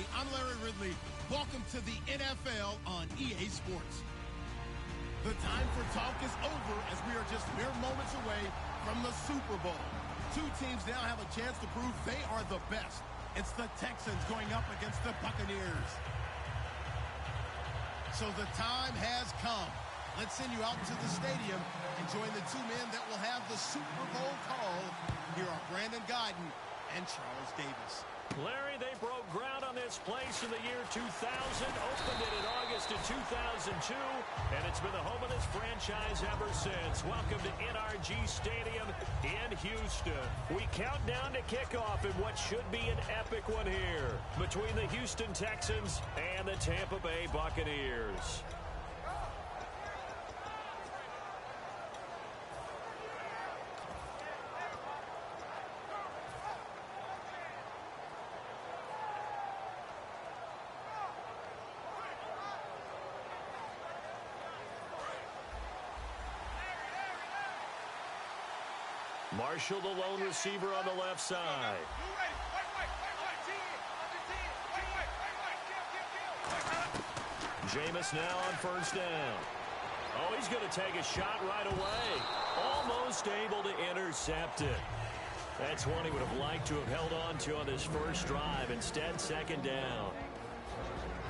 Miami. I'm Larry Ridley. Welcome to the NFL on EA Sports. The time for talk is over as we are just mere moments away from the Super Bowl. Two teams now have a chance to prove they are the best. It's the Texans going up against the Buccaneers. So the time has come. Let's send you out to the stadium and join the two men that will have the Super Bowl call. Here are Brandon Guyton and Charles Davis. Larry, they broke ground on this place in the year 2000, opened it in August of 2002, and it's been the home of this franchise ever since. Welcome to NRG Stadium in Houston. We count down to kickoff in what should be an epic one here between the Houston Texans and the Tampa Bay Buccaneers. Marshall, the lone receiver on the left side. Jameis now on first down. Oh, he's going to take a shot right away. Almost able to intercept it. That's one he would have liked to have held on to on this first drive. Instead, second down.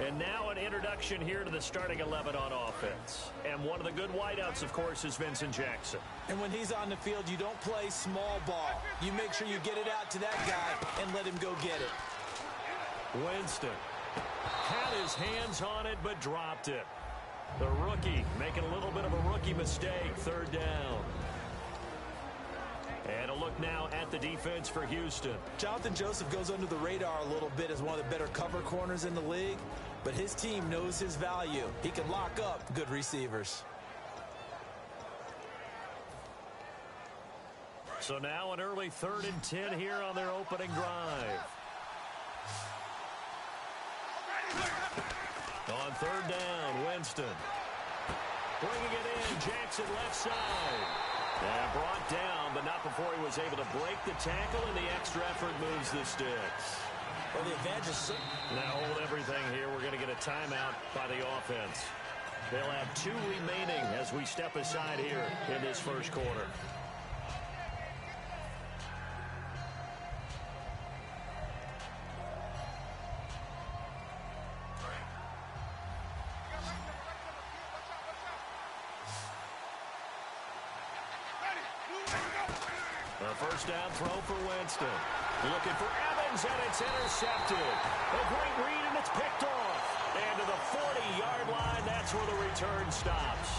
And now an introduction here to the starting 11 on offense. And one of the good wideouts, of course, is Vincent Jackson. And when he's on the field, you don't play small ball. You make sure you get it out to that guy and let him go get it. Winston had his hands on it but dropped it. The rookie making a little bit of a rookie mistake. Third down. And a look now at the defense for Houston. Jonathan Joseph goes under the radar a little bit as one of the better cover corners in the league, but his team knows his value. He can lock up good receivers. So now an early 3rd and 10 here on their opening drive. On third down, Winston. Bringing it in, Jackson left side. And brought down, but not before he was able to break the tackle, and the extra effort moves the sticks. Well, the advantage is... Now hold everything here. We're going to get a timeout by the offense. They'll have 2 remaining as we step aside here in this first quarter. The first down throw for Winston. Looking for Evans, and it's intercepted. A great read, and it's picked off. And to the 40-yard line, that's where the return stops.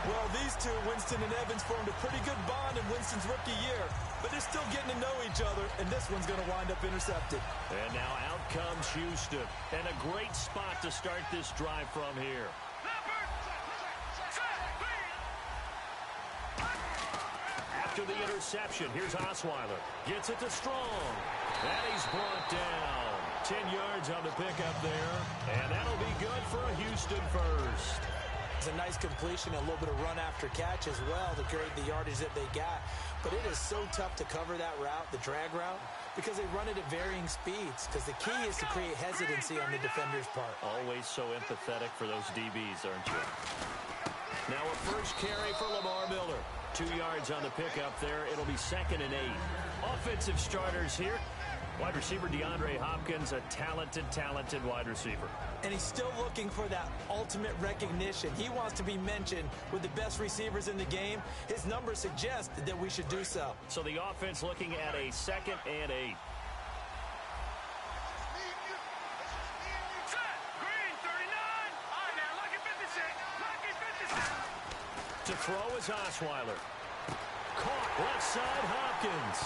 Well, these two, Winston and Evans, formed a pretty good bond in Winston's rookie year. But they're still getting to know each other, and this one's going to wind up intercepted. And now out comes Houston. And a great spot to start this drive from here. After the interception, here's Osweiler. Gets it to Strong. And he's brought down. 10 yards on the pickup there. And that'll be good for a Houston first. It's a nice completion, a little bit of run after catch as well to create the yardage that they got. But it is so tough to cover that route, the drag route, because they run it at varying speeds. Because the key is to create hesitancy on the defender's part. Always so empathetic for those DBs, aren't you? Now a first carry for Lamar Miller. 2 yards on the pickup there. It'll be 2nd and 8. Offensive starters here. Wide receiver DeAndre Hopkins, a talented wide receiver. And he's still looking for that ultimate recognition. He wants to be mentioned with the best receivers in the game. His numbers suggest that we should do so. So the offense looking at a 2nd and 8. To throw is Osweiler. Caught left side, Hopkins.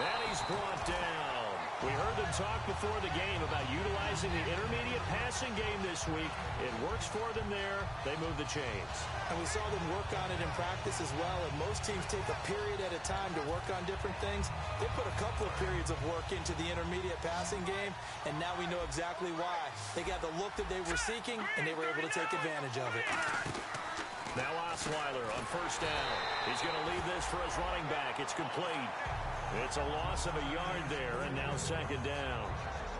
And he's brought down. We heard them talk before the game about utilizing the intermediate passing game this week. It works for them there. They move the chains. And we saw them work on it in practice as well. And most teams take a period at a time to work on different things. They put a couple of periods of work into the intermediate passing game. And now we know exactly why. They got the look that they were seeking, and they were able to take advantage of it. Now Osweiler on first down. He's going to lead this for his running back. It's complete. It's a loss of a yard there, and now 2nd down.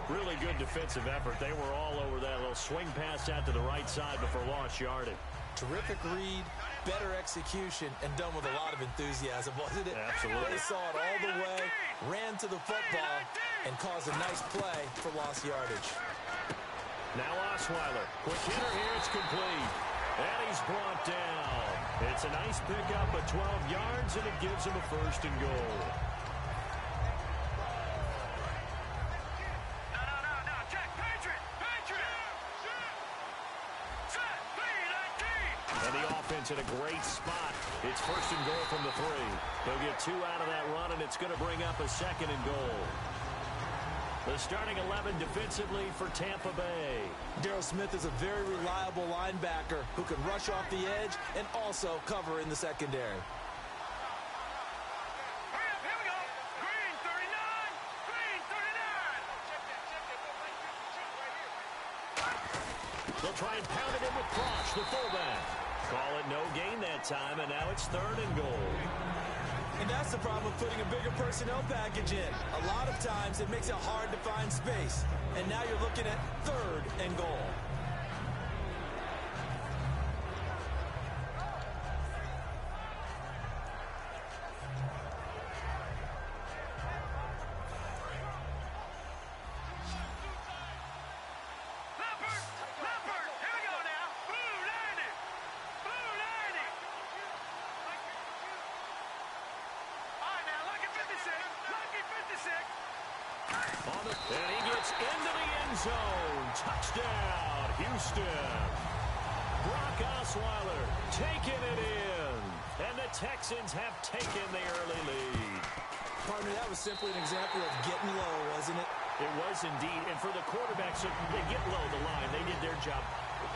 Really good defensive effort. They were all over that little swing pass out to the right side before lost yardage. Terrific read, better execution, and done with a lot of enthusiasm, wasn't it? Absolutely. They saw it all the way, ran to the football, and caused a nice play for lost yardage. Now Osweiler. Quick hitter here. It's complete. And he's brought down. It's a nice pickup of 12 yards, and it gives him a first and goal. And the offense in a great spot. It's first and goal from the 3. They'll get 2 out of that run, and it's going to bring up a second and goal. The starting 11 defensively for Tampa Bay. Darryl Smith is a very reliable linebacker who can rush off the edge and also cover in the secondary. They'll try and pound it in with Cross, the fullback. Call it no gain that time, and now it's third and goal. And that's the problem with putting a bigger personnel package in. A lot of times it makes it hard to find space. And now you're looking at third and goal. And he gets into the end zone. Touchdown, Houston. Brock Osweiler taking it in. And the Texans have taken the early lead. Partner, that was simply an example of getting low, wasn't it? It was indeed. And for the quarterbacks, they get low the line. They did their job.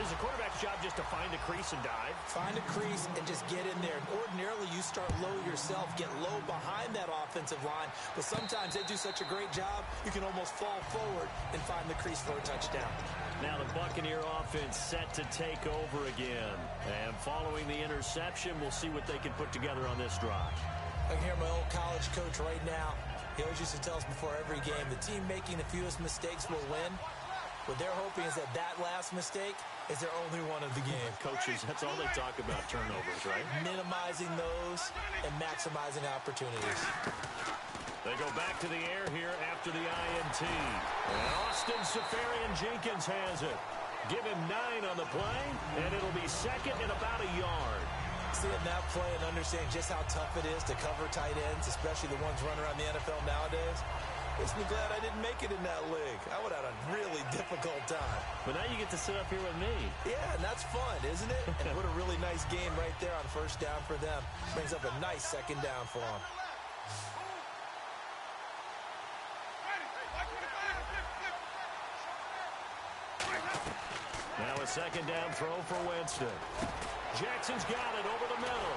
It's the quarterback's job just to find a crease and dive. Find a crease and just get in there. Ordinarily, you start low yourself, get low behind that offensive line. But sometimes they do such a great job, you can almost fall forward and find the crease for a touchdown. Now the Buccaneer offense set to take over again. And following the interception, we'll see what they can put together on this drive. I can hear my old college coach right now. He always used to tell us before every game, the team making the fewest mistakes will win. What they're hoping is that last mistake is their only one of the game. Coaches, that's all they talk about, turnovers, right? Minimizing those and maximizing opportunities. They go back to the air here after the INT. And Austin Seferian-Jenkins has it. Give him 9 on the play, and it'll be second and about a yard. Seeing that play and understanding just how tough it is to cover tight ends, especially the ones running around the NFL nowadays, makes me glad I didn't make it in that league. I would have had a really difficult time. But now you get to sit up here with me. Yeah, and that's fun, isn't it? And what a really nice game right there on first down for them. Brings up a nice second down for them. Now a second down throw for Winston. Jackson's got it over the middle.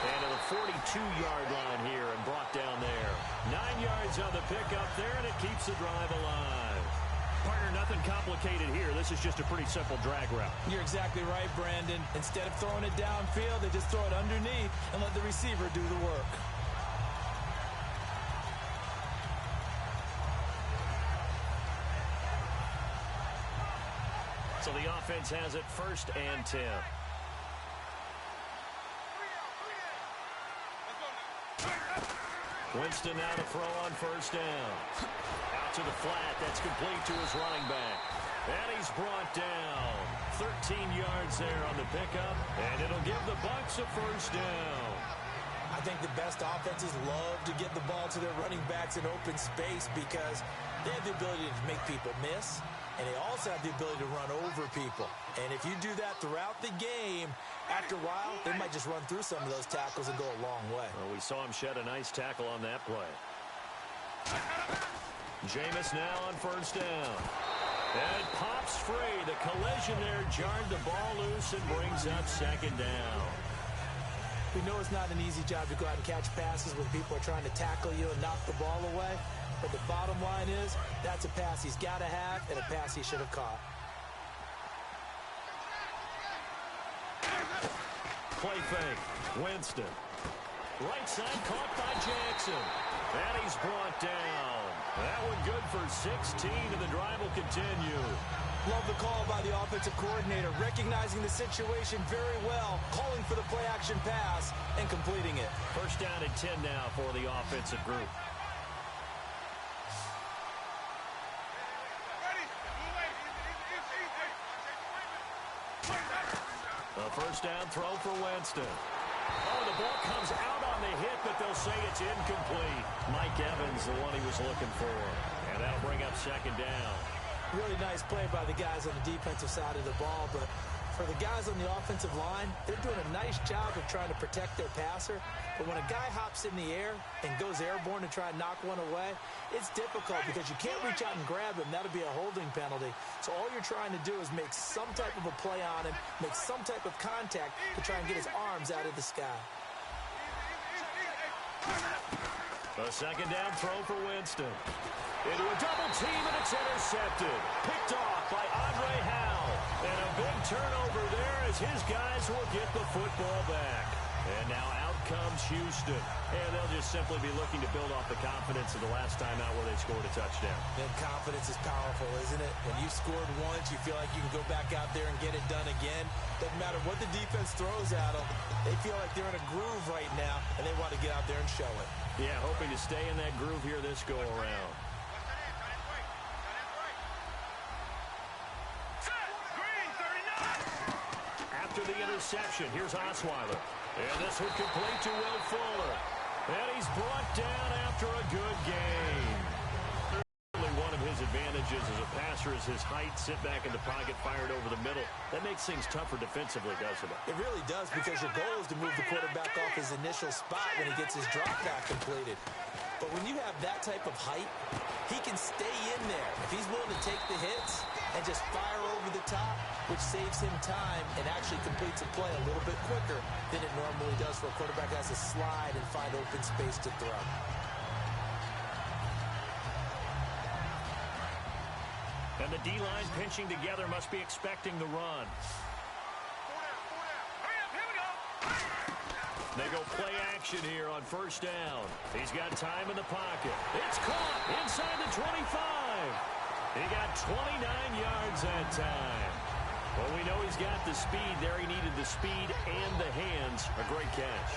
And to the 42-yard line here and brought down there. 9 yards on the pickup there, and it keeps the drive alive. Partner, nothing complicated here. This is just a pretty simple drag route. You're exactly right, Brandon. Instead of throwing it downfield, they just throw it underneath and let the receiver do the work. So the offense has it first and 10. Winston now to throw on first down. Out to the flat. That's complete to his running back. And he's brought down. 13 yards there on the pickup. And it'll give the Bucs a first down. I think the best offenses love to get the ball to their running backs in open space because they have the ability to make people miss. And they also have the ability to run over people. And if you do that throughout the game, after a while, they might just run through some of those tackles and go a long way. Well, we saw him shed a nice tackle on that play. Jameis now on first down. And it pops free. The collision there jarred the ball loose and brings up second down. We know it's not an easy job to go out and catch passes when people are trying to tackle you and knock the ball away. But the bottom line is, that's a pass he's got to have and a pass he should have caught. Play fake. Winston. Right side caught by Jackson. And he's brought down. That one good for 16, and the drive will continue. Love the call by the offensive coordinator, recognizing the situation very well, calling for the play-action pass, and completing it. First down and 10 now for the offensive group. A first down throw for Winston. Oh, the ball comes out on the hit, but they'll say it's incomplete. Mike Evans, the one he was looking for. And that'll bring up second down. Really nice play by the guys on the defensive side of the ball, but for the guys on the offensive line, they're doing a nice job of trying to protect their passer. But when a guy hops in the air and goes airborne to try and knock one away, it's difficult because you can't reach out and grab him. That'll be a holding penalty. So all you're trying to do is make some type of a play on him, make some type of contact to try and get his arms out of the sky. A second down throw for Winston. Into a double team, and it's intercepted. Picked off by Andre Howell. And a big turnover there as his guys will get the football back. And now out comes Houston. And they'll just simply be looking to build off the confidence of the last time out where they scored a touchdown. And confidence is powerful, isn't it? When you scored once, you feel like you can go back out there and get it done again. Doesn't matter what the defense throws at them. They feel like they're in a groove right now, and they want to get out there and show it. Yeah, hoping to stay in that groove here this go-around. After the interception, here's Osweiler. And this would complete to Will Fuller. And he's brought down after a good game. Certainly one of his advantages as a passer is his height, sit back in the pocket, fired over the middle. That makes things tougher defensively, doesn't it? It really does, because your goal is to move the quarterback off his initial spot when he gets his drop back completed. But when you have that type of height, he can stay in there. If he's willing to take the hits and just fire over the top, which saves him time and actually completes a play a little bit quicker than it normally does for a quarterback that has to slide and find open space to throw. And the D-line pinching together must be expecting the run. They go play action here on first down. He's got time in the pocket. It's caught inside the 25. He got 29 yards that time. Well, we know he's got the speed there. He needed the speed and the hands. A great catch.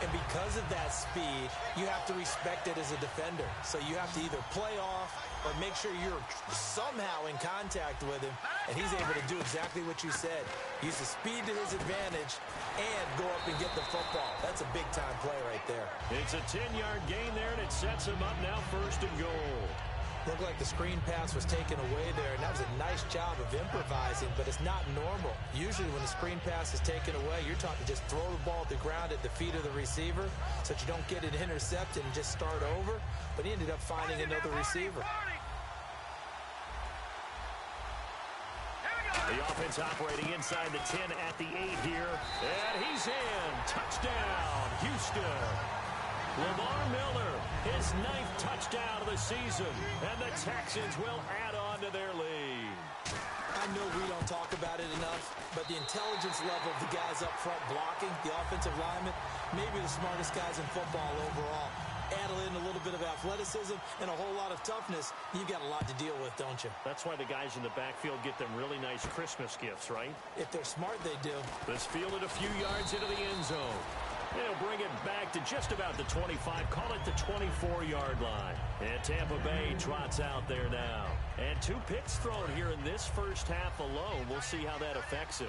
And because of that speed, you have to respect it as a defender. So you have to either play off or make sure you're somehow in contact with him, and he's able to do exactly what you said. Use the speed to his advantage and go up and get the football. That's a big-time play right there. It's a 10-yard gain there, and it sets him up now first and goal. Looked like the screen pass was taken away there, and that was a nice job of improvising, but it's not normal. Usually when the screen pass is taken away, you're taught to just throw the ball at the ground at the feet of the receiver so that you don't get it intercepted and just start over, but he ended up finding another receiver. The offense operating inside the 10 at the 8 here, and he's in. Touchdown, Houston. Lamar Miller, his 9th touchdown of the season, and the Texans will add on to their lead. I know we don't talk about it enough, but the intelligence level of the guys up front blocking, the offensive linemen, maybe the smartest guys in football overall. Add in a little bit of athleticism and a whole lot of toughness, you've got a lot to deal with, don't you? That's why the guys in the backfield get them really nice Christmas gifts, right? If they're smart, they do. This fielded a few yards into the end zone. They'll bring it back to just about the 25, call it the 24-yard line. And Tampa Bay trots out there now. And 2 picks thrown here in this first half alone. We'll see how that affects him.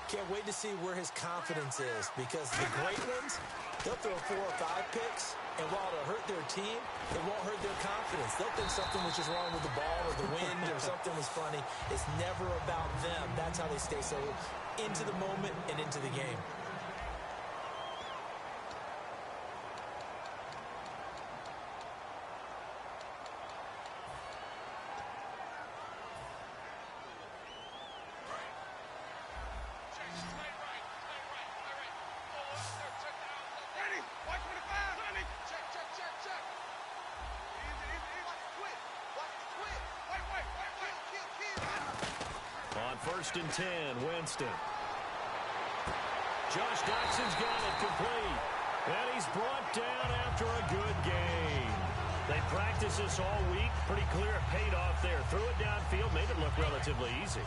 Can't wait to see where his confidence is, because the great ones, they'll throw 4 or 5 picks, and while it'll hurt their team, it won't hurt their confidence. They'll think something was just wrong with the ball or the wind or something was funny. It's never about them. That's how they stay so into the moment and into the game. First and 10, Winston. Josh Doxson's got it complete. And he's brought down after a good game. They practiced this all week. Pretty clear it paid off there. Threw it downfield, made it look relatively easy.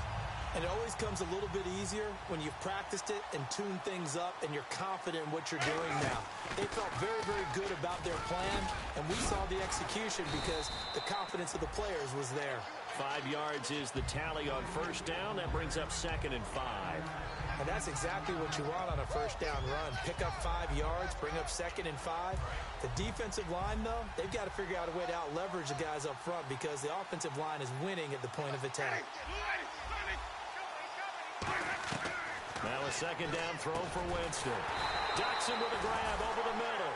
And it always comes a little bit easier when you've practiced it and tuned things up and you're confident in what you're doing now. They felt very, very good about their plan, and we saw the execution because the confidence of the players was there. 5 yards is the tally on first down. That brings up 2nd and 5. And that's exactly what you want on a first down run. Pick up 5 yards, bring up 2nd and 5. The defensive line, though, they've got to figure out a way to out-leverage the guys up front because the offensive line is winning at the point of attack. Now a 2nd down throw for Winston. Jackson with a grab over the middle.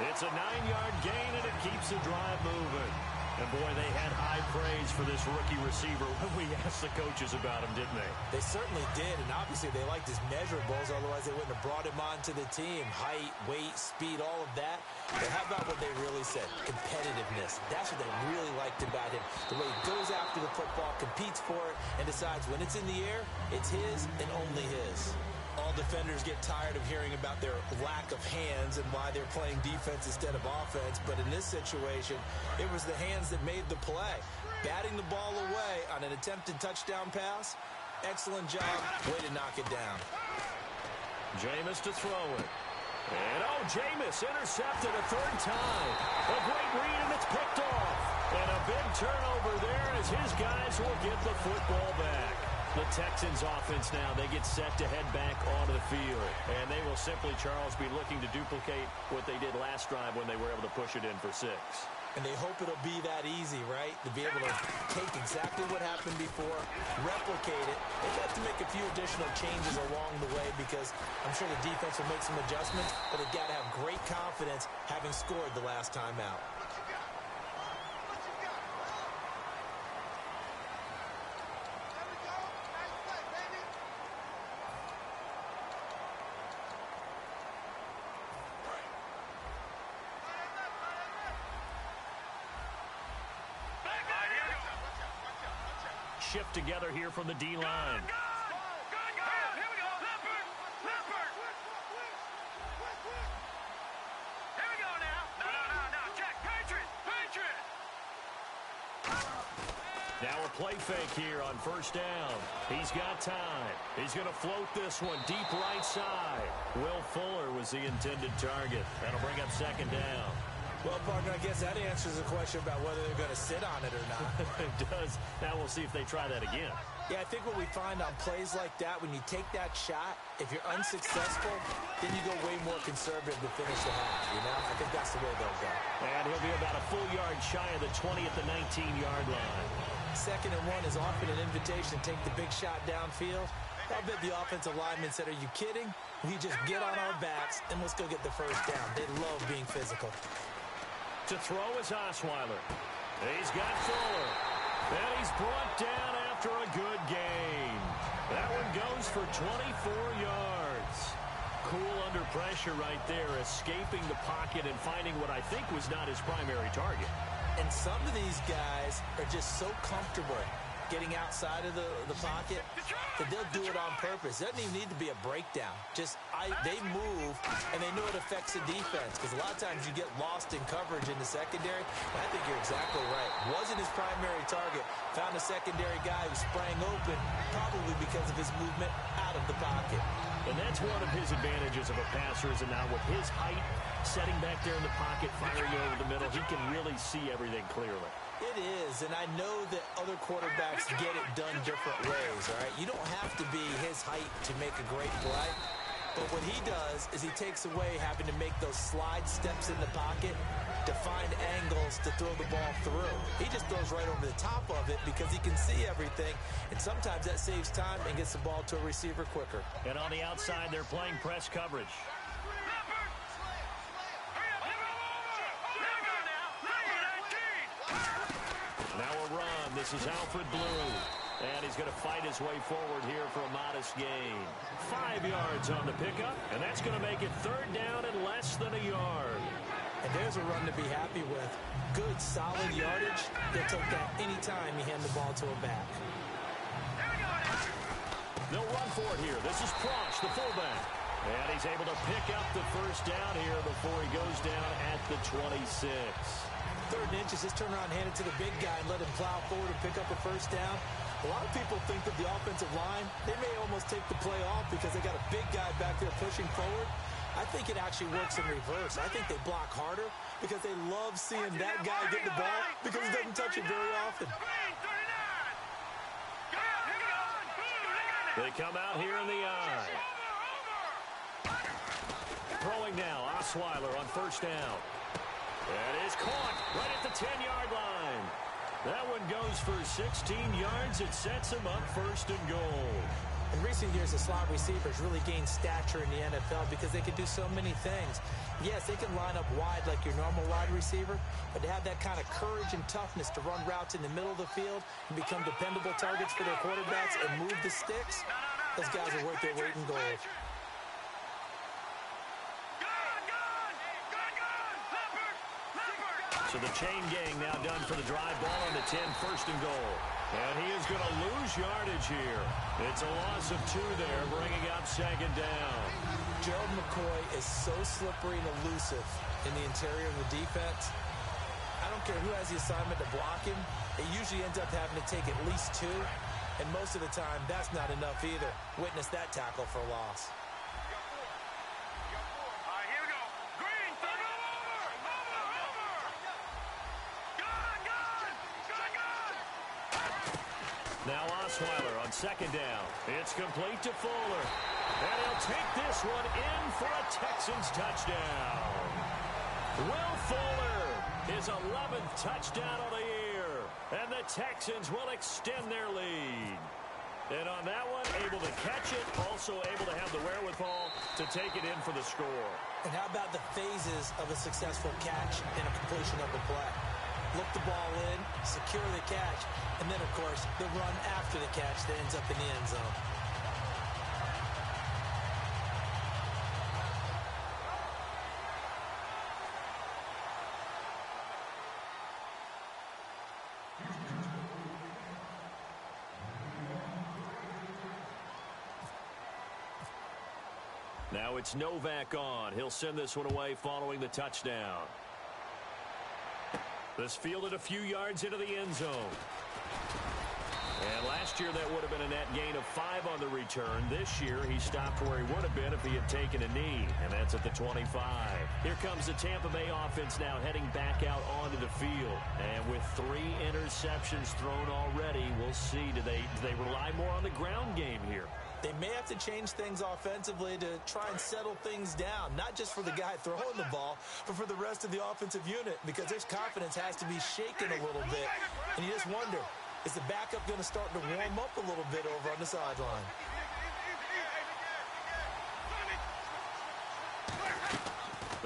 It's a 9-yard gain, and it keeps the drive moving. And, boy, they had high praise for this rookie receiver when we asked the coaches about him, didn't they? They certainly did, and obviously they liked his measurables, otherwise they wouldn't have brought him onto the team. Height, weight, speed, all of that. But how about what they really said? Competitiveness. That's what they really liked about him. The way he goes after the football, competes for it, and decides when it's in the air, it's his and only his. All defenders get tired of hearing about their lack of hands and why they're playing defense instead of offense. But in this situation, it was the hands that made the play. Batting the ball away on an attempted touchdown pass. Excellent job. Way to knock it down. Jameis to throw it. And, Jameis intercepted a 3rd time. A great read, and it's picked off. And a big turnover there as his guys will get the football back. The Texans offense now, they get set to head back onto the field. And they will simply, Charles, be looking to duplicate what they did last drive when they were able to push it in for 6. And they hope it'll be that easy, right? To be able to take exactly what happened before, replicate it. They've got to make a few additional changes along the way because I'm sure the defense will make some adjustments, but they've got to have great confidence having scored the last time out. Shift together here from the D-line. Good. Here we go. Leopard. Here we go now. No. Check. Patriot. Now a play fake here on first down. He's got time. He's going to float this one deep right side. Will Fuller was the intended target. That'll bring up 2nd down. Well, partner, I guess that answers the question about whether they're going to sit on it or not. It does. Now we'll see if they try that again. Yeah, I think what we find on plays like that, when you take that shot, if you're unsuccessful, then you go way more conservative to finish the half, you know? I think that's the way they'll go. And he'll be about a full yard shy of the 20 at the 19-yard line. 2nd and 1 is often an invitation to take the big shot downfield. I bet the offensive lineman said, are you kidding? We just get on our backs and let's go get the first down. They love being physical. To throw is Osweiler. He's got Fuller. And he's brought down after a good gain. That one goes for 24 yards. Cool under pressure right there, escaping the pocket and finding what I think was not his primary target. And some of these guys are just so comfortable getting outside of the pocket that they'll do it on purpose. It doesn't even need to be a breakdown. They move, and they know it affects the defense because a lot of times you get lost in coverage in the secondary. And I think you're exactly right. Wasn't his primary target. Found a secondary guy who sprang open, probably because of his movement out of the pocket. And that's one of his advantages of a passer is now with his height, setting back there in the pocket, firing over the middle, he can really see everything clearly. It is, and I know that other quarterbacks get it done different ways, all right? You don't have to be his height to make a great play, but what he does is he takes away having to make those slide steps in the pocket to find angles to throw the ball through. He just throws right over the top of it because he can see everything, and sometimes that saves time and gets the ball to a receiver quicker. And on the outside, they're playing press coverage. Now a run. This is Alfred Blue. And he's going to fight his way forward here for a modest gain. 5 yards on the pickup, and that's going to make it 3rd down and less than a yard. And there's a run to be happy with. Good, solid yardage. They'll take that anytime you hand the ball to a back. They'll run for it here. This is Prosh, the fullback. And he's able to pick up the first down here before he goes down at the 26. 3rd and inches, just turn around, hand it to the big guy, and let him plow forward and pick up a first down. A lot of people think that the offensive line, they may almost take the play off because they got a big guy back there pushing forward. I think it actually works in reverse. I think they block harder because they love seeing that guy get the ball because he doesn't touch it very often. They come out here in the eye. Throwing now, Osweiler on first down. That is caught right at the 10-yard line. That one goes for 16 yards. It sets him up 1st and goal. In recent years, the slot receivers really gained stature in the NFL because they can do so many things. Yes, they can line up wide like your normal wide receiver, but to have that kind of courage and toughness to run routes in the middle of the field and become dependable targets for their quarterbacks and move the sticks, those guys are worth their weight in gold. So the chain gang now done for the drive, ball on the 10, 1st and goal. And he is going to lose yardage here. It's a loss of 2 there, bringing up 2nd down. Gerald McCoy is so slippery and elusive in the interior of the defense. I don't care who has the assignment to block him. It usually ends up having to take at least 2. And most of the time, that's not enough either. Witness that tackle for a loss. Now Osweiler on 2nd down. It's complete to Fuller. And he'll take this one in for a Texans touchdown. Will Fuller, his 11th touchdown of the year. And the Texans will extend their lead. And on that one, able to catch it, also able to have the wherewithal to take it in for the score. And how about the phases of a successful catch and a completion of the play? Look the ball in, secure the catch, and then, of course, the run after the catch that ends up in the end zone. Now it's Novak on. He'll send this one away following the touchdown. This fielded a few yards into the end zone. And last year that would have been a net gain of 5 on the return. This year he stopped where he would have been if he had taken a knee, and that's at the 25. Here comes the Tampa Bay offense now heading back out onto the field. And with 3 interceptions thrown already, we'll see. Do they rely more on the ground game here? They may have to change things offensively to try and settle things down, not just for the guy throwing the ball, but for the rest of the offensive unit, because his confidence has to be shaken a little bit. And you just wonder, is the backup going to start to warm up a little bit over on the sideline?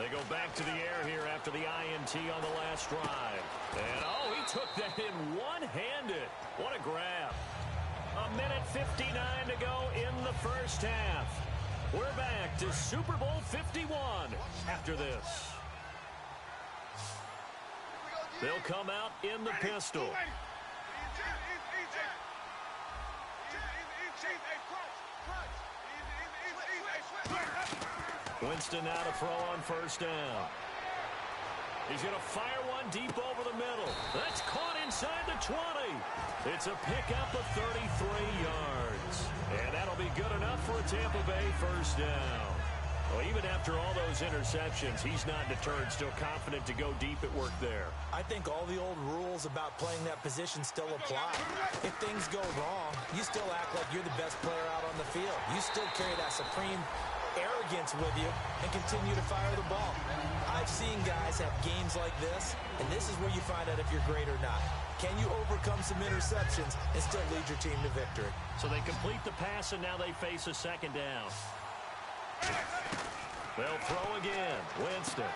They go back to the air here after the INT on the last drive. And, oh, he took that in one-handed. What a grab. A minute 59 to go in the first half. We're back to Super Bowl 51 after this. They'll come out in the pistol. Winston now to throw on first down. He's going to fire one deep over the middle. That's caught inside the 20. It's a pickup of 33 yards. And that'll be good enough for a Tampa Bay first down. Well, even after all those interceptions, he's not deterred, still confident to go deep at work there. I think all the old rules about playing that position still apply. If things go wrong, you still act like you're the best player out on the field. You still carry that supreme arrogance with you and continue to fire the ball. I've seen guys have games like this, and this is where you find out if you're great or not. Can you overcome some interceptions and still lead your team to victory? So they complete the pass, and now they face a second down. They'll throw again. Winston.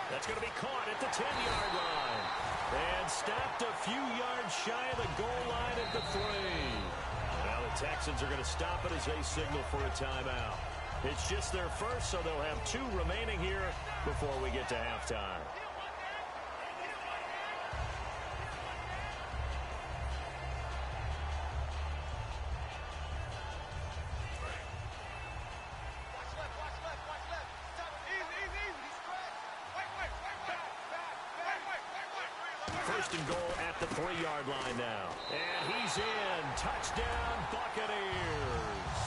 That's going to be caught at the 10-yard line. And stopped a few yards shy of the goal line at the 3. Now the Texans are going to stop it as they signal for a timeout. It's just their first, so they'll have 2 remaining here before we get to halftime. First and goal at the 3-yard line now. And he's in. Touchdown, Buccaneers.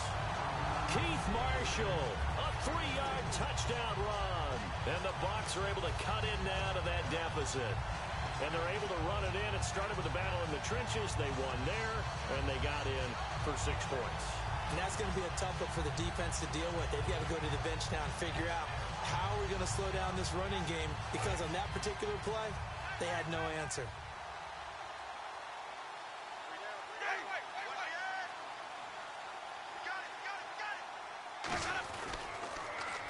Keith Marshall, a 3-yard touchdown run. And the Bucs are able to cut in now to that deficit. And they're able to run it in. It started with a battle in the trenches. They won there, and they got in for 6 points. And that's going to be a tough one for the defense to deal with. They've got to go to the bench now and figure out how we're going to slow down this running game, because on that particular play, they had no answer.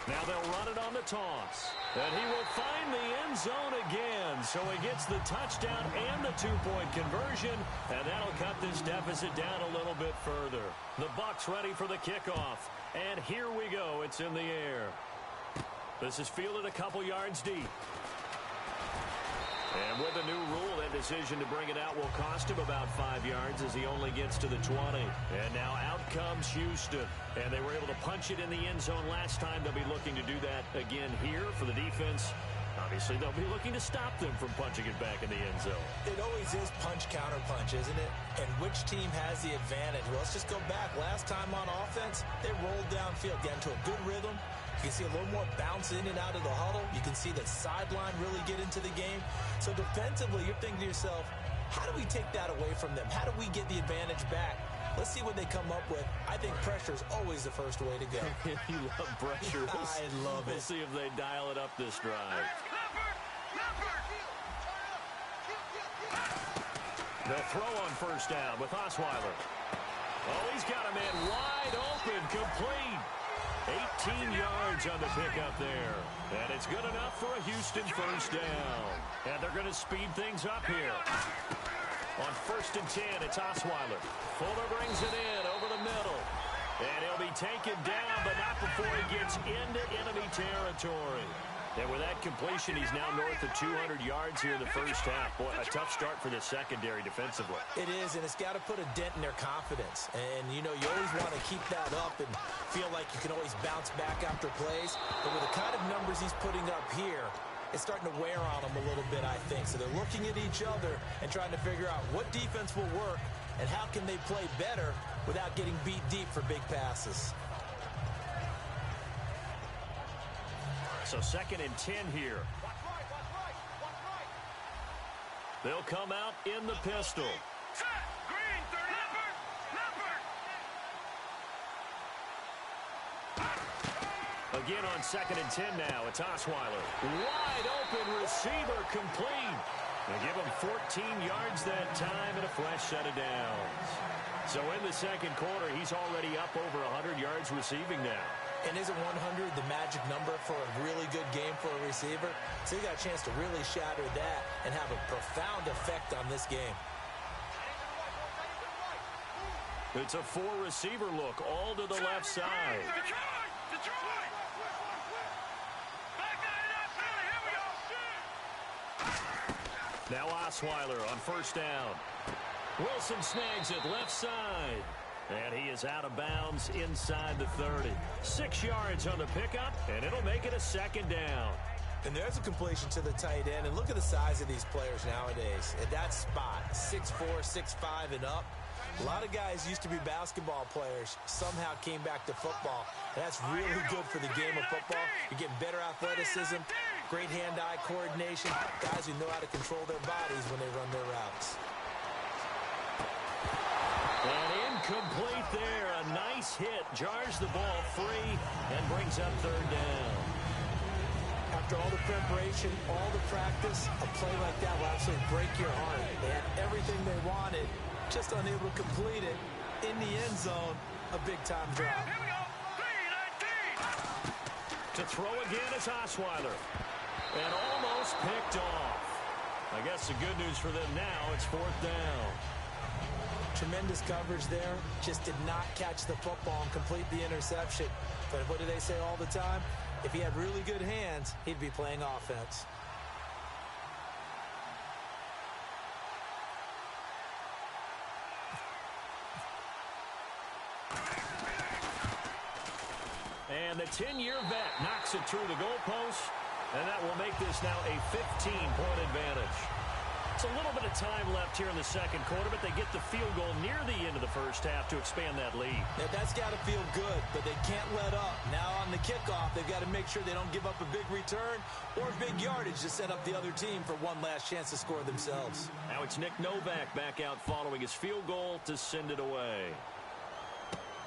Now they'll run it on the toss. And he will find the end zone again. So he gets the touchdown and the 2-point conversion. And that'll cut this deficit down a little bit further. The Bucs ready for the kickoff. And here we go. It's in the air. This is fielded a couple yards deep. And with the new rule, that decision to bring it out will cost him about 5 yards as he only gets to the 20. And now out comes Houston. And they were able to punch it in the end zone last time. They'll be looking to do that again here for the defense. Obviously, they'll be looking to stop them from punching it back in the end zone. It always is punch-counter-punch, isn't it? And which team has the advantage? Well, let's just go back. Last time on offense, they rolled downfield, got into a good rhythm. You can see a little more bounce in and out of the huddle. You can see the sideline really get into the game. So defensively, you're thinking to yourself, how do we take that away from them? How do we get the advantage back? Let's see what they come up with. I think pressure is always the first way to go. You love pressure. I love it. We'll see if they dial it up this drive. They'll throw on first down with Osweiler. Oh, he's got a man wide open, complete. 18 yards on the pickup there. And it's good enough for a Houston first down. And they're going to speed things up here. On first and 10, it's Osweiler. Fuller brings it in over the middle. And he'll be taken down, but not before he gets into enemy territory. And with that completion, he's now north of 200 yards here in the first half. Boy, a tough start for the secondary defensively. It is, and it's got to put a dent in their confidence. And, you know, you always want to keep that up and feel like you can always bounce back after plays. But with the kind of numbers he's putting up here, it's starting to wear on them a little bit, I think. So they're looking at each other and trying to figure out what defense will work and how can they play better without getting beat deep for big passes. So second and 10 here. They'll come out in the pistol. Green, 30. Again on second and 10 now. It's Osweiler. Wide open receiver complete. They give him 14 yards that time and a fresh set of downs. So in the second quarter, he's already up over 100 yards receiving now. And isn't 100 the magic number for a really good game for a receiver? So he got a chance to really shatter that and have a profound effect on this game. It's a 4-receiver look, all to the left side. Detroit! Back that up, Philly, here we go! Now Osweiler on first down. Wilson snags it left side. And he is out of bounds inside the 30. 6 yards on the pickup, and it'll make it a second down. And there's a completion to the tight end. And look at the size of these players nowadays. At that spot, 6'4", 6'5", and up. A lot of guys used to be basketball players, somehow came back to football. And that's really good for the game of football. You're getting better athleticism, great hand-eye coordination, guys who know how to control their bodies when they run their routes. And incomplete there. A nice hit. Jars the ball free and brings up third down. After all the preparation, all the practice, a play like that will absolutely break your heart. They had everything they wanted, just unable to complete it. In the end zone, a big-time drop. Here we go! 3-19! To throw again is Osweiler. And almost picked off. I guess the good news for them now, it's fourth down. Tremendous coverage there. Just did not catch the football and complete the interception. But what do they say all the time? If he had really good hands, he'd be playing offense. And the 10-year vet knocks it through the goalpost. And that will make this now a 15-point advantage. It's a little bit of time left here in the second quarter, but they get the field goal near the end of the first half to expand that lead. Yeah, that's got to feel good, but they can't let up. Now on the kickoff, they've got to make sure they don't give up a big return or big yardage to set up the other team for one last chance to score themselves. Now it's Nick Novak back out following his field goal to send it away.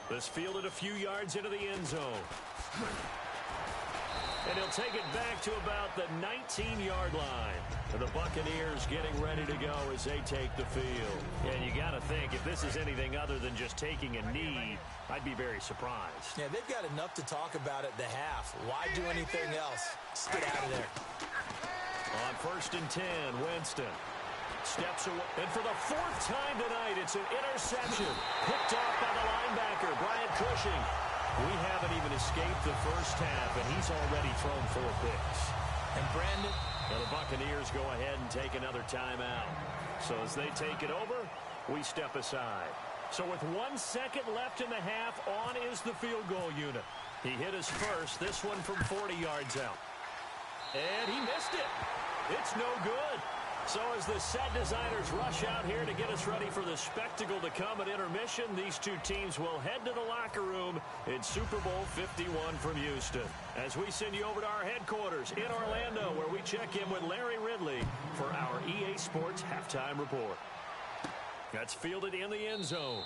This fielded a few yards into the end zone. And he'll take it back to about the 19-yard line. And the Buccaneers getting ready to go as they take the field. And you got to think, if this is anything other than just taking a knee, I'd be very surprised. Yeah, they've got enough to talk about at the half. Why do anything else? Just get out of there. On 1st and 10, Winston steps away. And for the 4th time tonight, it's an interception. Picked off by the linebacker, Brian Cushing. We haven't even escaped the first half, and he's already thrown 4 picks. And Brandon? Now the Buccaneers go ahead and take another timeout. So as they take it over, we step aside. So with 1 second left in the half, on is the field goal unit. He hit his first, this one from 40 yards out. And he missed it. It's no good. So as the set designers rush out here to get us ready for the spectacle to come at intermission, these two teams will head to the locker room in Super Bowl 51 from Houston. As we send you over to our headquarters in Orlando, where we check in with Larry Ridley for our EA Sports Halftime Report. That's fielded in the end zone.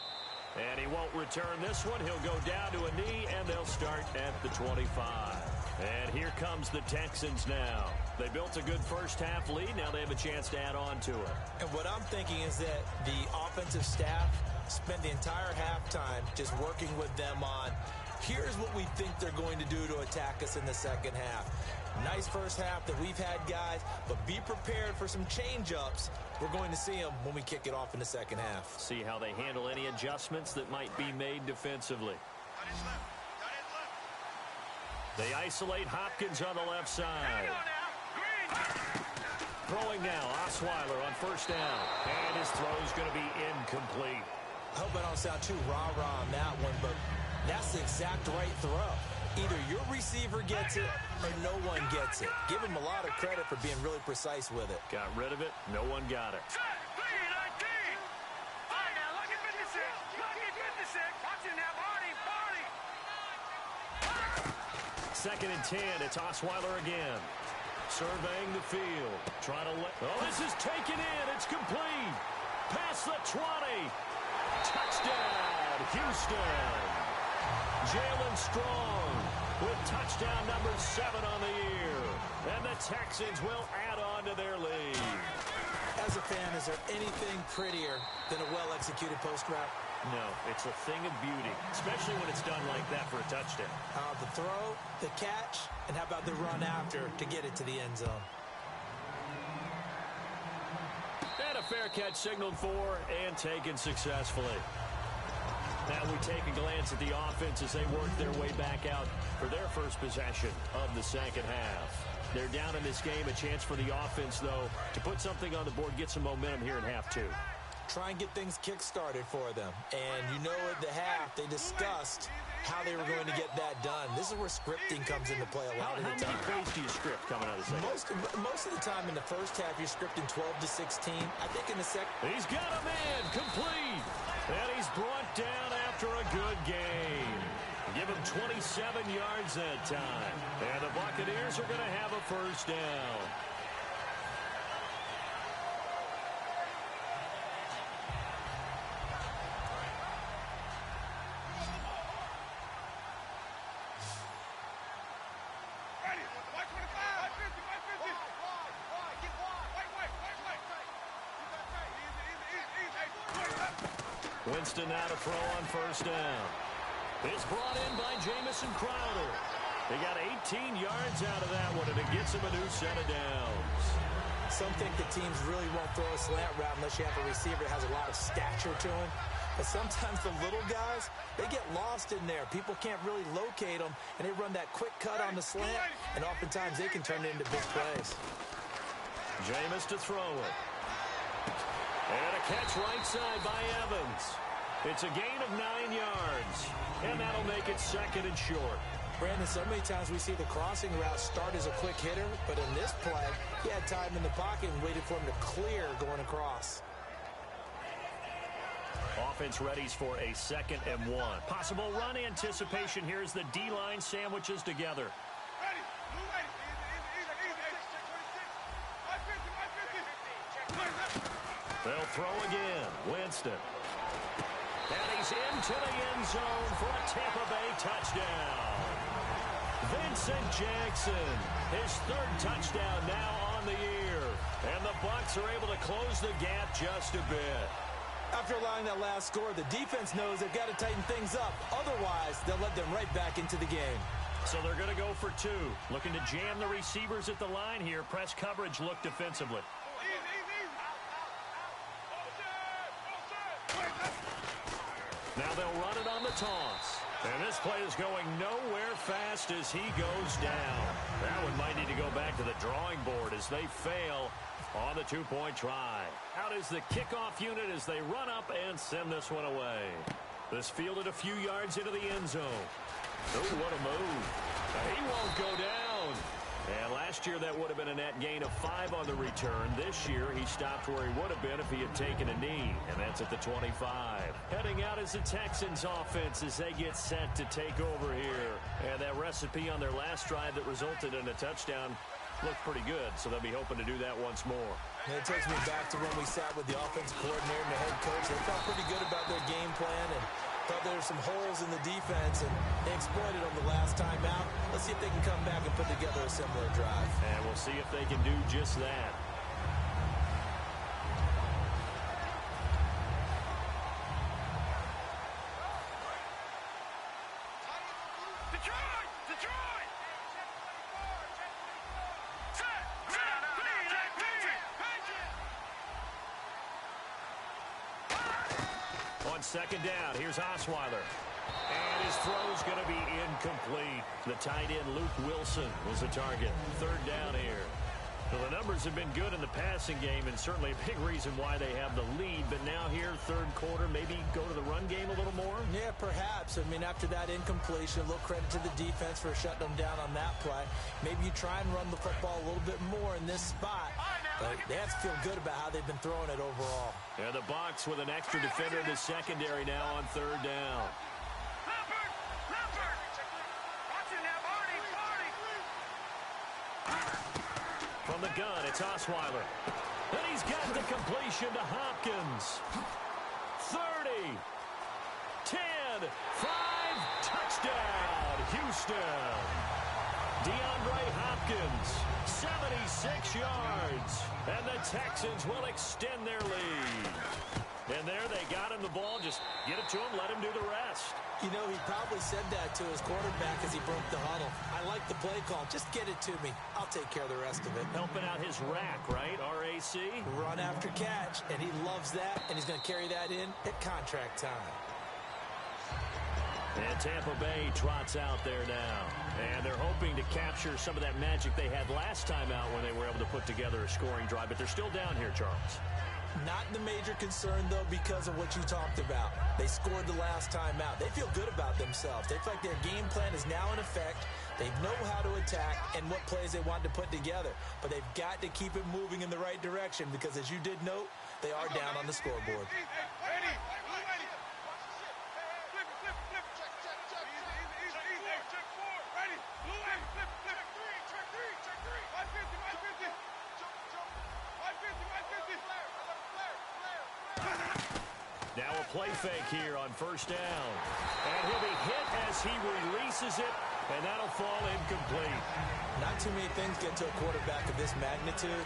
And he won't return this one. He'll go down to a knee, and they'll start at the 25. And here comes the Texans now. They built a good first half lead. Now they have a chance to add on to it. And what I'm thinking is that the offensive staff spent the entire halftime just working with them on, here's what we think they're going to do to attack us in the second half. Nice first half that we've had, guys, but be prepared for some change-ups. We're going to see them when we kick it off in the second half. See how they handle any adjustments that might be made defensively. They isolate Hopkins on the left side. Throwing now, Osweiler on 1st down. And his throw's going to be incomplete. I hope I don't sound too rah-rah on that one, but that's the exact right throw. Either your receiver gets it or no one gets it. Give him a lot of credit for being really precise with it. Got rid of it. No one got it. Second and 10. It's Osweiler again. Surveying the field. Trying to let... Oh, this is taken in. It's complete. Past the 20. Touchdown, Houston. Jalen Strong with touchdown number 7 on the year. And the Texans will add on to their lead. As a fan, is there anything prettier than a well-executed post route? No, it's a thing of beauty, especially when it's done like that for a touchdown. The throw, the catch, and how about the run after to get it to the end zone? And a fair catch signaled for and taken successfully. Now we take a glance at the offense as they work their way back out for their first possession of the second half. They're down in this game. A chance for the offense, though, to put something on the board, get some momentum here in half 2. Try and get things kick-started for them. And you know at the half, they discussed how they were going to get that done. This is where scripting comes into play a lot of the time. How many plays do you script coming out of the second? Most of the time in the first half, you're scripting 12 to 16. I think in the second... He's got a man, complete. And he's brought down after a good game. Give him 27 yards that time. And the Buccaneers are going to have a first down. Winston now to throw on 1st down. It's brought in by Jamison Crowder. They got 18 yards out of that one, and it gets him a new set of downs. Some think the teams really won't throw a slant route unless you have a receiver that has a lot of stature to him. But sometimes the little guys, they get lost in there. People can't really locate them, and they run that quick cut on the slant, and oftentimes they can turn it into big plays. Jameis to throw it. And a catch right side by Evans. It's a gain of 9 yards, and that'll make it 2nd and short. Brandon, so many times we see the crossing route start as a quick hitter, but in this play, he had time in the pocket and waited for him to clear going across. Offense readies for a 2nd and 1. Possible run anticipation here as the D-line sandwiches together. They'll throw again. Winston. And he's into the end zone for a Tampa Bay touchdown. Vincent Jackson, his 3rd touchdown now on the year. And the Bucs are able to close the gap just a bit. After allowing that last score, the defense knows they've got to tighten things up. Otherwise, they'll let them right back into the game. So they're going to go for 2. Looking to jam the receivers at the line here. Press coverage look defensively. Now they'll run it on the toss. And this play is going nowhere fast as he goes down. That one might need to go back to the drawing board as they fail on the 2-point try. Out is the kickoff unit as they run up and send this one away. This fielded a few yards into the end zone. Oh, what a move. He won't go down. And last year that would have been a net gain of 5 on the return. This year he stopped where he would have been if he had taken a knee. And that's at the 25. Heading out is the Texans offense as they get set to take over here. And that recipe on their last drive that resulted in a touchdown looked pretty good, so they'll be hoping to do that once more. And it takes me back to when we sat with the offensive coordinator and the head coach. They felt pretty good about their game plan and thought there were some holes in the defense, and they exploited them the last time out. Let's see if they can come back and put together a similar drive. And we'll see if they can do just that. On 2nd down, here's Osweiler. And his throw's going to be incomplete. The tight end, Luke Wilson, was the target. 3rd down here. Well, the numbers have been good in the passing game, and certainly a big reason why they have the lead. But now here, 3rd quarter, maybe go to the run game a little more? Yeah, perhaps. I mean, after that incompletion, a little credit to the defense for shutting them down on that play. Maybe you try and run the football a little bit more in this spot. But they have to feel good about how they've been throwing it overall. And the Bucs with an extra defender in the secondary now on 3rd down. From the gun, it's Osweiler. And he's got the completion to Hopkins. 30, 10, 5, touchdown, Houston. DeAndre Hopkins, 76 yards. And the Texans will extend their lead. And there they got him the ball. Just get it to him, let him do the rest. You know, he probably said that to his quarterback as he broke the huddle. I like the play call. Just get it to me. I'll take care of the rest of it. Helping out his rack, right? RAC? Run after catch, and he loves that, and he's going to carry that in at contract time. And Tampa Bay trots out there now. And they're hoping to capture some of that magic they had last time out when they were able to put together a scoring drive. But they're still down here, Charles. Not the major concern, though, because of what you talked about. They scored the last time out. They feel good about themselves. They feel like their game plan is now in effect. They know how to attack and what plays they want to put together. But they've got to keep it moving in the right direction because, as you did note, they are down on the scoreboard. Now a play fake here on 1st down. And he'll be hit as he releases it, and that'll fall incomplete. Not too many things get to a quarterback of this magnitude,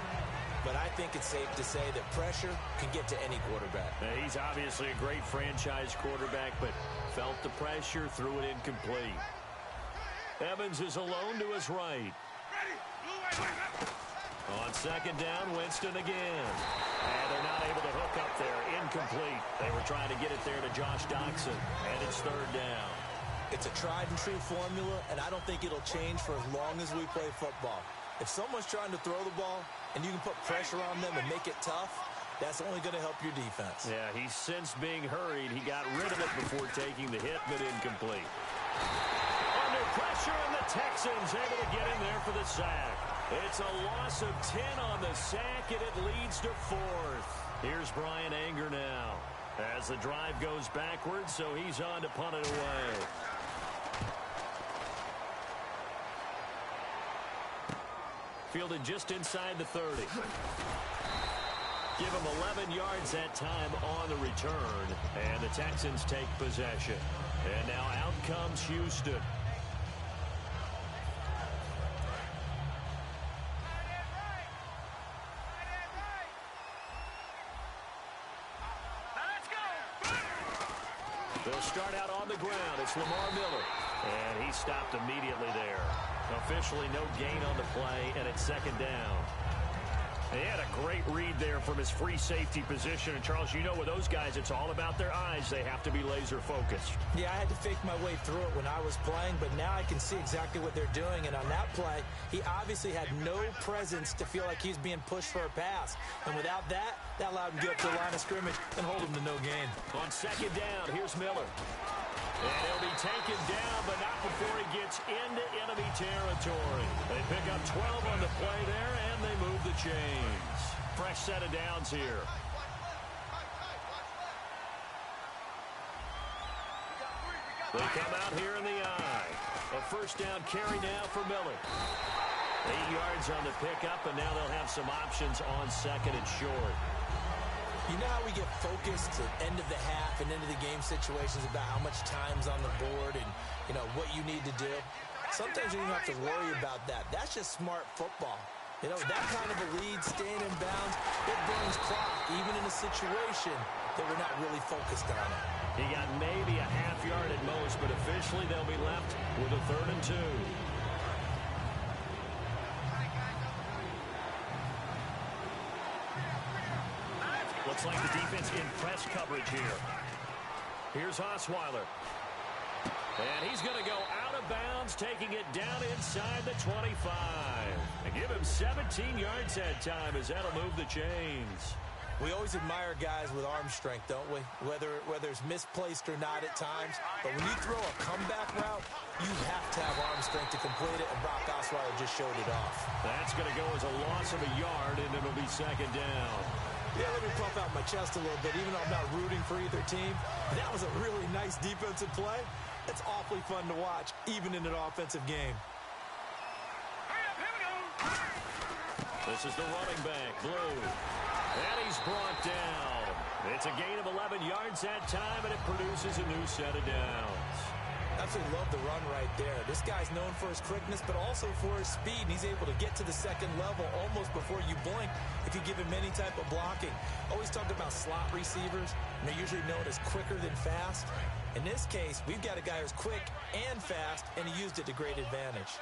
but I think it's safe to say that pressure can get to any quarterback. Now, he's obviously a great franchise quarterback, but felt the pressure, threw it incomplete. Evans is alone to his right. On 2nd down, Winston again. And they're not able to hook up there. Incomplete. They were trying to get it there to Josh Doxson. And it's 3rd down. It's a tried and true formula, and I don't think it'll change for as long as we play football. If someone's trying to throw the ball and you can put pressure on them and make it tough, that's only going to help your defense. Yeah, he's since being hurried. He got rid of it before taking the hit, but incomplete. Under pressure, and the Texans able to get in there for the sack. It's a loss of 10 on the sack, and it leads to 4th. Here's Brian Anger now as the drive goes backwards, so he's on to punt it away. Fielded just inside the 30. Give him 11 yards that time on the return, and the Texans take possession. And now out comes Houston. They'll start out on the ground. It's Lamar Miller. And he stopped immediately there. Officially no gain on the play, and it's second down. He had a great read there from his free safety position. And, Charles, you know with those guys, it's all about their eyes. They have to be laser focused. Yeah, I had to fake my way through it when I was playing, but now I can see exactly what they're doing. And on that play, he obviously had no presence to feel like he's being pushed for a pass. And without that, that allowed him to get up to the line of scrimmage and hold him to no gain. On second down, here's Miller. And he'll be taken down, but not before he gets into enemy territory. They pick up 12 on the play there, and they move the chains. Fresh set of downs here. They come out here in the eye. A first down carry now for Miller. 8 yards on the pickup, and now they'll have some options on second and short. You know how we get focused at end of the half and into the game situations about how much time's on the board and, you know, what you need to do? Sometimes you don't have to worry about that. That's just smart football. You know, that kind of a lead, staying in bounds, it burns clock, even in a situation that we're not really focused on it. He got maybe a half yard at most, but officially they'll be left with a 3rd and 2. Looks like the defense in press coverage here. Here's Osweiler. And he's going to go out of bounds, taking it down inside the 25. And give him 17 yards that time as that'll move the chains. We always admire guys with arm strength, don't we? Whether it's misplaced or not at times. But when you throw a comeback route, you have to have arm strength to complete it, and Brock Osweiler just showed it off. That's going to go as a loss of a yard, and it'll be second down. Yeah, let me puff out my chest a little bit, even though I'm not rooting for either team. That was a really nice defensive play. It's awfully fun to watch, even in an offensive game. This is the running back, Blue. And he's brought down. It's a gain of 11 yards that time, and it produces a new set of downs. Absolutely love the run right there. This guy's known for his quickness, but also for his speed. And he's able to get to the second level almost before you blink if you give him any type of blocking. Always talk about slot receivers, and they're usually known as quicker than fast. In this case, we've got a guy who's quick and fast, and he used it to great advantage.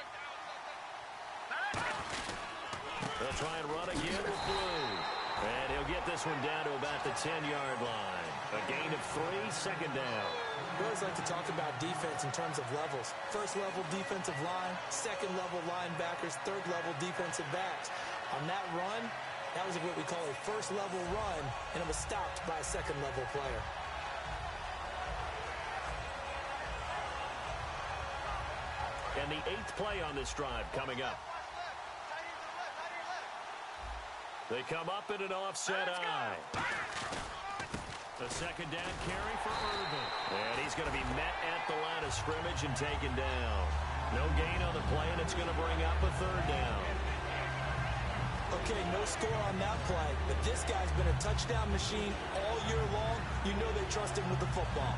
They'll try and run again with Blue. And he'll get this one down to about the 10-yard line. A gain of 3, second down. We always like to talk about defense in terms of levels. First level defensive line, second level linebackers, third level defensive backs. On that run, that was what we call a first level run, and it was stopped by a second level player. And the 8th play on this drive coming up. They come up in an offset eye. The second down carry for Urban. And he's going to be met at the line of scrimmage and taken down. No gain on the play, and it's going to bring up a 3rd down. Okay, no score on that play, but this guy's been a touchdown machine all year long. You know they trust him with the football.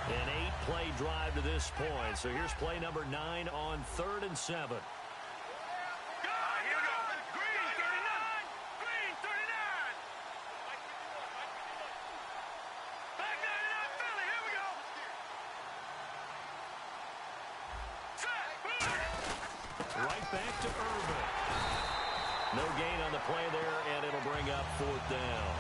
An 8-play drive to this point. So here's play number 9 on 3rd and 7. Right back to Urban. No gain on the play there, and it'll bring up 4th down.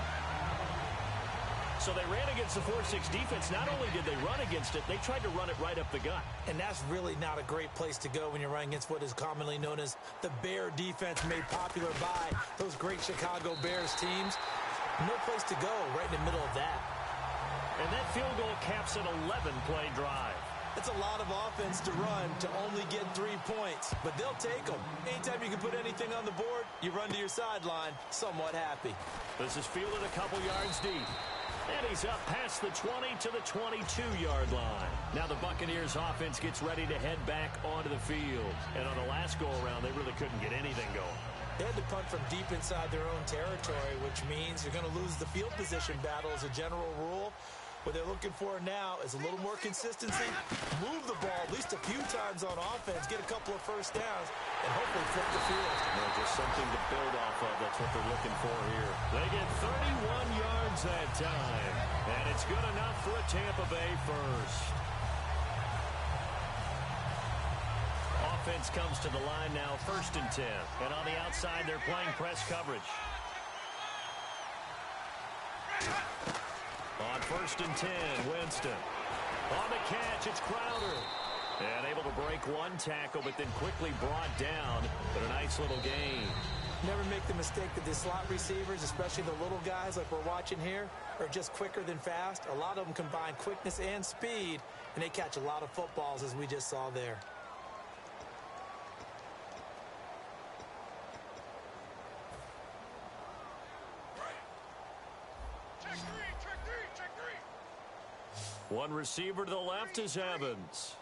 So they ran against the 4-6 defense. Not only did they run against it, they tried to run it right up the gut. And that's really not a great place to go when you're running against what is commonly known as the Bear defense, made popular by those great Chicago Bears teams. No place to go right in the middle of that. And that field goal caps an 11-play drive. It's a lot of offense to run to only get 3 points, but they'll take them. Anytime you can put anything on the board, you run to your sideline somewhat happy. This is fielded a couple yards deep. And he's up past the 20 to the 22-yard line. Now the Buccaneers offense gets ready to head back onto the field. And on the last go-around, they really couldn't get anything going. They had to punt from deep inside their own territory, which means you're going to lose the field position battle as a general rule. What they're looking for now is a little more consistency, move the ball at least a few times on offense, get a couple of first downs, and hopefully flip the field. Just something to build off of. That's what they're looking for here. They get 31 yards that time, and it's good enough for a Tampa Bay first. Offense comes to the line now, 1st and 10. And on the outside, they're playing press coverage. On 1st and 10, Winston. On the catch, it's Crowder. And able to break one tackle, but then quickly brought down. But a nice little gain. Never make the mistake that the slot receivers, especially the little guys like we're watching here, are just quicker than fast. A lot of them combine quickness and speed, and they catch a lot of footballs, as we just saw there. One receiver to the left is Evans.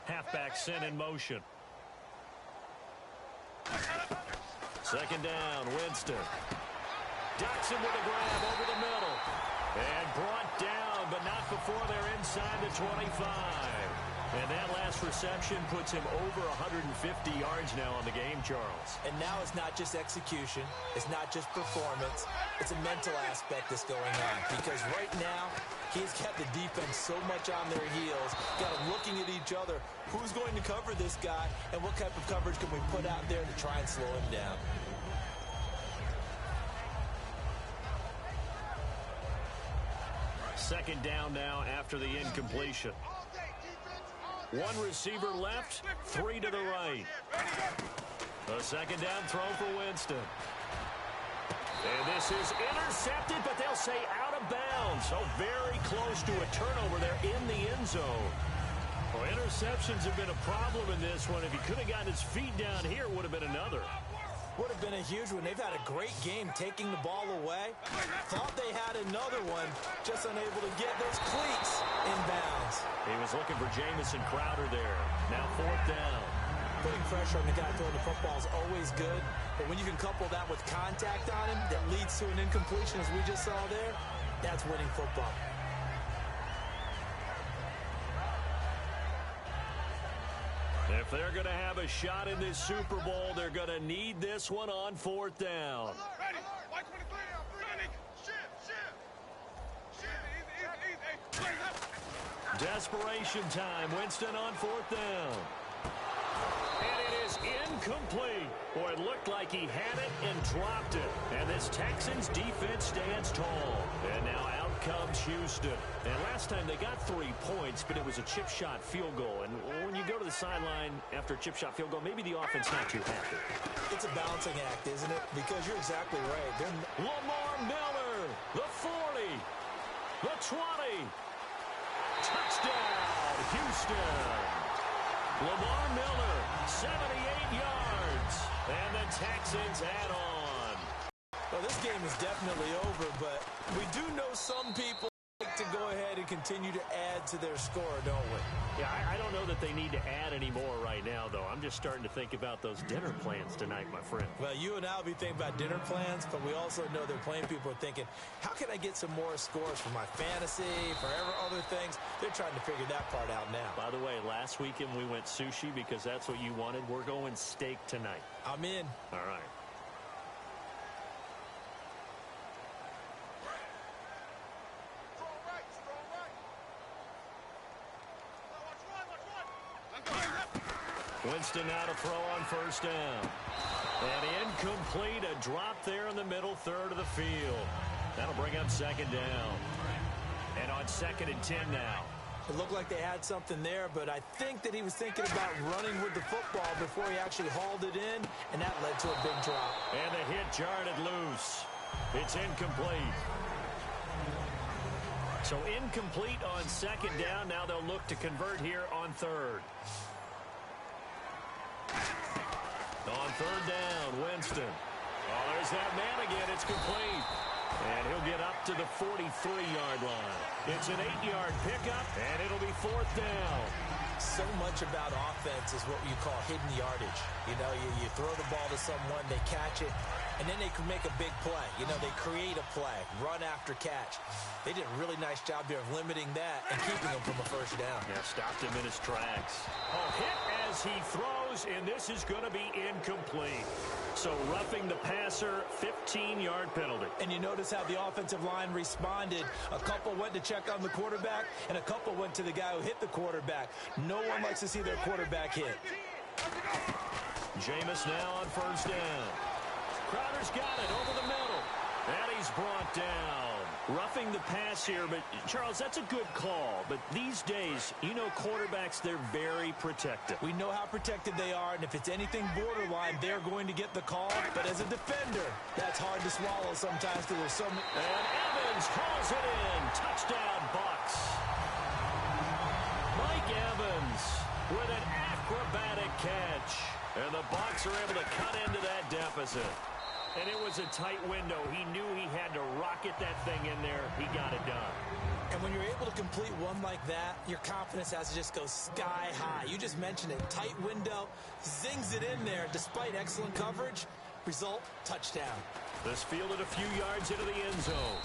Halfback sent in motion. 2nd down, Winston. Ducks him with a grab over the middle. And brought down, but not before they're inside the 25. And that last reception puts him over 150 yards now on the game, Charles. And now it's not just execution. It's not just performance. It's a mental aspect that's going on. Because right now, he's kept the defense so much on their heels. Got them looking at each other. Who's going to cover this guy? And what type of coverage can we put out there to try and slow him down? Second down now after the incompletion. One receiver left, 3 to the right. A 2nd down throw for Winston. And this is intercepted, but they'll say out of bounds. So very close to a turnover there in the end zone. Well, interceptions have been a problem in this one. If he could have gotten his feet down here, it would have been another. Would have been a huge one. They've had a great game taking the ball away. Thought they had another one, just unable to get those cleats in bounds. He was looking for Jamison Crowder there. Now 4th down. Putting pressure on the guy throwing the football is always good, but when you can couple that with contact on him that leads to an incompletion, as we just saw there, that's winning football. If they're going to have a shot in this Super Bowl, they're going to need this one on 4th down. Ready. Desperation time. Winston on 4th down. And it is incomplete. Boy, it looked like he had it and dropped it. And this Texans defense stands tall. And now out comes Houston. And last time they got 3 points, but it was a chip shot field goal. And when you go to the sideline after a chip shot field goal, maybe the offense not too happy. It's a balancing act, isn't it? Because you're exactly right. Lamar Miller, the 40, the 20. Touchdown, Houston. Lamar Miller, 78 yards. And the Texans add on. Well, this game is definitely over, but we do know some people like to go ahead and continue to add to their score, don't we? Yeah, I don't know that they need to add any more right now, though. I'm just starting to think about those dinner plans tonight, my friend. Well, you and I will be thinking about dinner plans, but we also know they're playing people are thinking, how can I get some more scores for my fantasy, for other things? They're trying to figure that part out now. By the way, last weekend we went sushi because that's what you wanted. We're going steak tonight. I'm in. All right. Winston now to throw on 1st down. And incomplete, a drop there in the middle third of the field. That'll bring up 2nd down. And on 2nd and 10 now. It looked like they had something there, but I think that he was thinking about running with the football before he actually hauled it in, and that led to a big drop. And the hit jarred it loose. It's incomplete. So incomplete on second down. Now they'll look to convert here on third. On third down, Winston. Oh, there's that man again. It's complete. And he'll get up to the 43-yard line. It's an 8-yard pickup, and it'll be fourth down. So much about offense is what you call hidden yardage. You know, you throw the ball to someone, they catch it, and then they can make a big play. You know, they create a play, run after catch. They did a really nice job there of limiting that and keeping him from a first down. Yeah, stopped him in his tracks. Oh, hit as he throws, and this is going to be incomplete. So roughing the passer, 15-yard penalty. And you notice how the offensive line responded. A couple went to check on the quarterback, and a couple went to the guy who hit the quarterback. No one likes to see their quarterback hit. Jameis now on first down. Crowder's got it over the middle. And he's brought down. Roughing the pass here, but Charles, that's a good call. But these days, you know, quarterbacks, they're very protective. We know how protected they are, and if it's anything borderline, they're going to get the call. But as a defender, that's hard to swallow sometimes because there's so many. And Evans hauls it in. Touchdown, Bucs. Mike Evans with an acrobatic catch. And the Bucs are able to cut into that deficit. And it was a tight window. He knew he had to rocket that thing in there. He got it done. And when you're able to complete one like that, your confidence has to just go sky high. You just mentioned it. Tight window, zings it in there despite excellent coverage. Result, touchdown. This fielded a few yards into the end zone.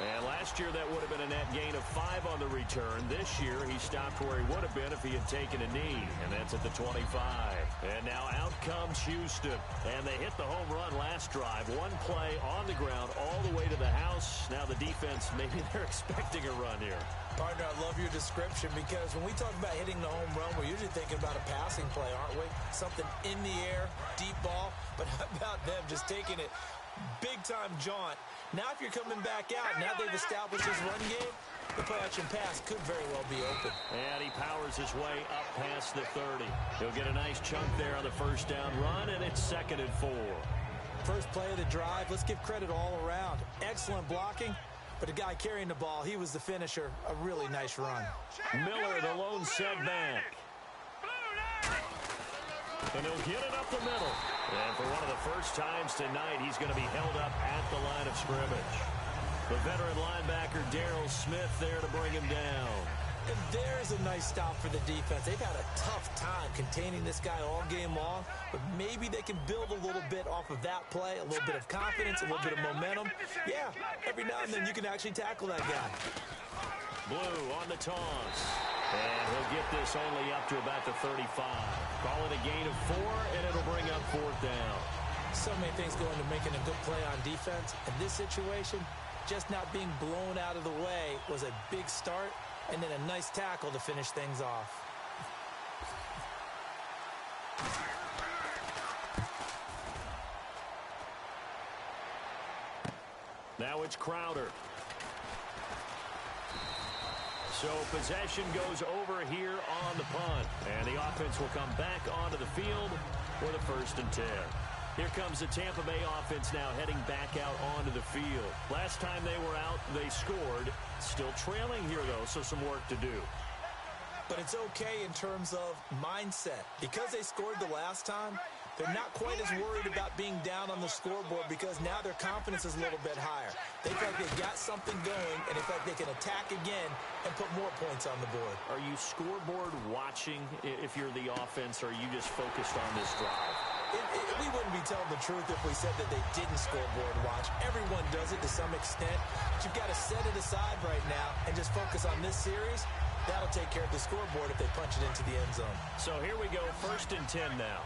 And last year that would have been a net gain of 5 on the return. This year he stopped where he would have been if he had taken a knee. And that's at the 25. And now out comes Houston. And they hit the home run last drive. One play on the ground all the way to the house. Now the defense, maybe they're expecting a run here. Partner, I love your description because when we talk about hitting the home run, we're usually thinking about a passing play, aren't we? Something in the air, deep ball. But how about them just taking it big-time jaunt? Now if you're coming back out, now they've established his run game, the catch and pass could very well be open. And he powers his way up past the 30. He'll get a nice chunk there on the first down run, and it's 2nd and 4. First play of the drive, let's give credit all around. Excellent blocking, but the guy carrying the ball, he was the finisher. A really nice run. Miller, the lone setback. And he'll get it up the middle. And for one of the first times tonight, he's going to be held up at the line of scrimmage. The veteran linebacker, Darrell Smith, there to bring him down. And there's a nice stop for the defense. They've had a tough time containing this guy all game long, but maybe they can build a little bit off of that play, a little bit of confidence, a little bit of momentum. Yeah, every now and then you can actually tackle that guy. Blue on the toss. And he'll get this only up to about the 35. Call it a gain of 4, and it'll bring up 4th down. So many things go into making a good play on defense. In this situation, just not being blown out of the way was a big start, and then a nice tackle to finish things off. Now it's Crowder. So possession goes over here on the punt. And the offense will come back onto the field for the 1st and 10. Here comes the Tampa Bay offense now heading back out onto the field. Last time they were out, they scored. Still trailing here, though, so some work to do. But it's okay in terms of mindset. Because they scored the last time, they're not quite as worried about being down on the scoreboard because now their confidence is a little bit higher. They feel like they've got something going, and they feel like they can attack again and put more points on the board. Are you scoreboard watching if you're the offense, or are you just focused on this drive? We wouldn't be telling the truth if we said that they didn't scoreboard watch. Everyone does it to some extent. But you've got to set it aside right now and just focus on this series. That'll take care of the scoreboard if they punch it into the end zone. So here we go, 1st and 10 now.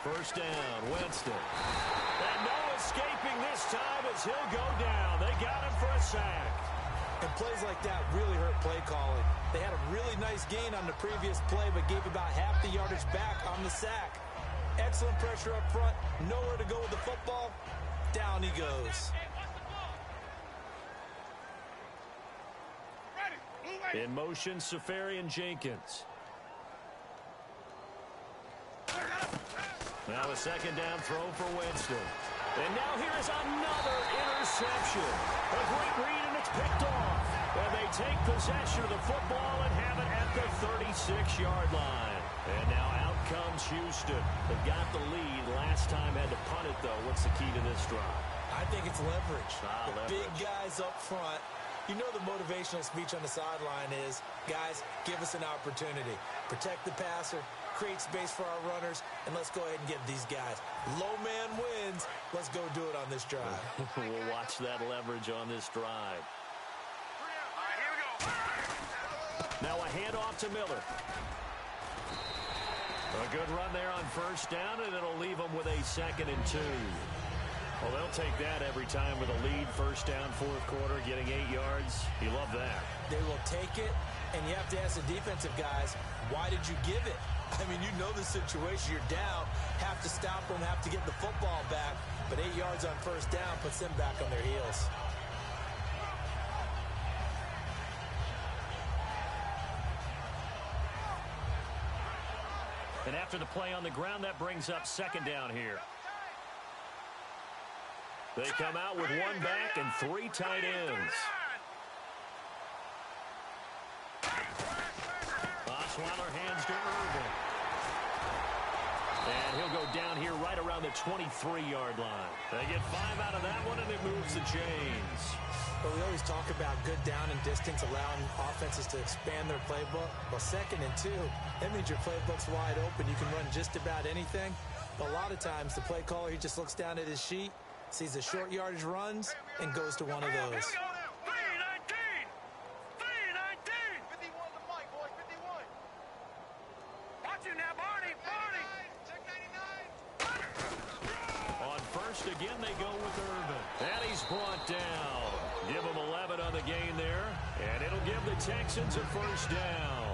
First down, Winston. And no escaping this time as he'll go down. They got him for a sack. And plays like that really hurt play calling. They had a really nice gain on the previous play, but gave about half the yardage back on the sack. Excellent pressure up front. Nowhere to go with the football. Down he goes. In motion, Safarian-Jenkins. Now a 2nd down throw for Winston. And now here is another interception. A great read, and it's picked off. And they take possession of the football and have it at the 36-yard line. And now out comes Houston. They got the lead. Last time had to punt it, though. What's the key to this drive? I think it's leverage. Leverage. Big guys up front. You know the motivational speech on the sideline is, guys, give us an opportunity. Protect the passer, create space for our runners, and let's go ahead and get these guys. Low man wins. Let's go do it on this drive. We'll watch that leverage on this drive. All right, here we go. Now a handoff to Miller. A good run there on first down, and it'll leave them with a 2nd and 2. Well, they'll take that every time with a lead. First down, fourth quarter, getting 8 yards. You love that. They will take it, and you have to ask the defensive guys, why did you give it? I mean, you know the situation. You're down, have to stop them, have to get the football back, but 8 yards on first down puts them back on their heels. And after the play on the ground, that brings up 2nd down here. They come out with 1 back and 3 tight ends. Osweiler hands to Irvin. And he'll go down here right around the 23-yard line. They get 5 out of that one, and it moves the chains. Well, we always talk about good down and distance, allowing offenses to expand their playbook. Well, 2nd and 2, that means your playbook's wide open. You can run just about anything. But a lot of times, the play caller, he just looks down at his sheet, sees the short yardage runs, and goes to one of those. 319! 319! 51 to Mike, boy, 51. Watch him now, Barney, Barney! Check 99. On first, again, they go with Irvin. And he's brought down. Give him 11 on the gain there, and it'll give the Texans a first down.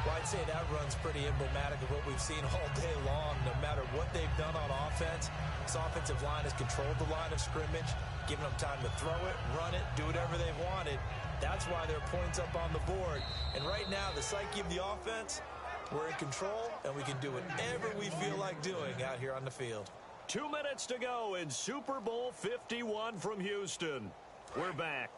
Well, I'd say that run's pretty emblematic of what we've seen all day long. No matter what they've done on offense, this offensive line has controlled the line of scrimmage, given them time to throw it, run it, do whatever they've wanted. That's why there are points up on the board. And right now, the psyche of the offense, we're in control, and we can do whatever we feel like doing out here on the field. 2 minutes to go in Super Bowl 51 from Houston. We're back.